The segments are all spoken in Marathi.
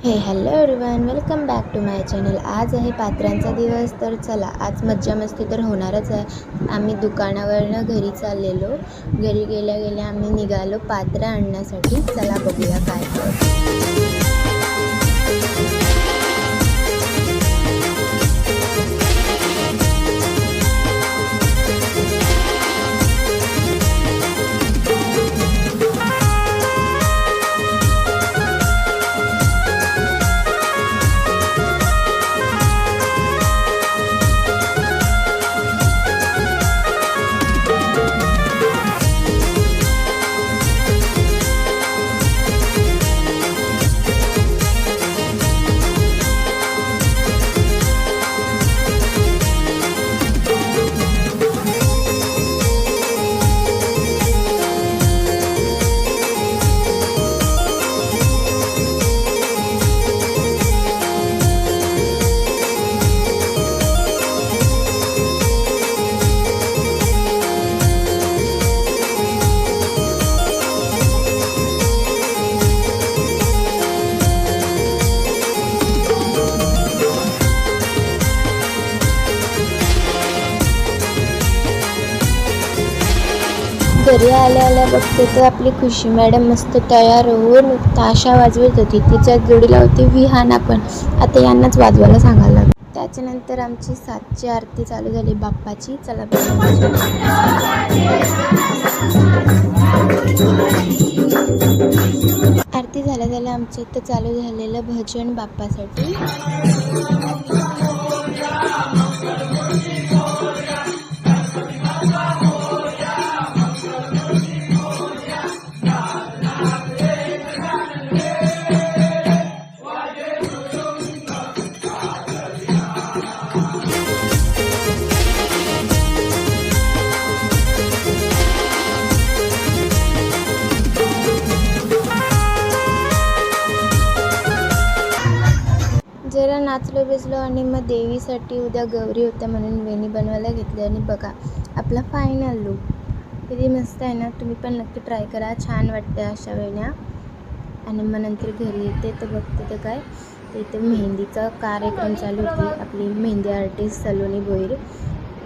Hello everyone, welcome back to my channel. आज आहे पात्रांचा दिवस, तर चला आज मज्जा मस्ती तर होणारच आहे। आम्ही दुकानावरनं घरी चाललेलो, घरी गेल्या गेल्या आम्ही निघालो पात्र आणण्यासाठी। चला बघूया काय घरी आल्या आल्या बघते तर आपली खुशी मॅडम मस्त तयार होऊन ताशा वाजवत होती। तिच्या जोडीला होती विहाना पण। आता यांनाच वाजवायला सांगायला लागलं। त्याच्यानंतर आमची 7ची आरती चालू झाली बाप्पाची। चला आरती झाल्या झाल्या आमच्या इथं चालू झालेलं भजन बाप्पासाठी। जरा नाचलो बेसलो आणि मग देवीसाठी उद्या गौरी होत्या म्हणून वेणी बनवायला घेतली। आणि बघा आपला फायनल लुक किती मस्त आहे ना। तुम्ही पण नक्की ट्राय करा, छान वाटते अशा वेण्या। आणि मग नंतर घरी येते तर बघते तर काय तर इथे मेहंदीचा कार्यक्रम चालू होती। आपली मेहंदी आर्टिस्ट सलोनी भोईर।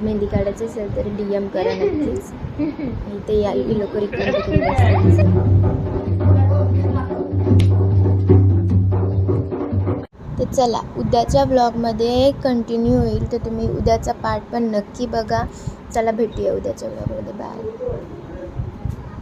मेहंदी काढायची असेल तर DM करा नक्कीच। इथे याल की लोक तर चला उद्याच्या ब्लॉगमध्ये कंटिन्यू होईल, तर तुम्ही उद्याचा पार्ट पण नक्की बघा। चला भेटूया उद्याच्या ब्लॉगमध्ये, बाय।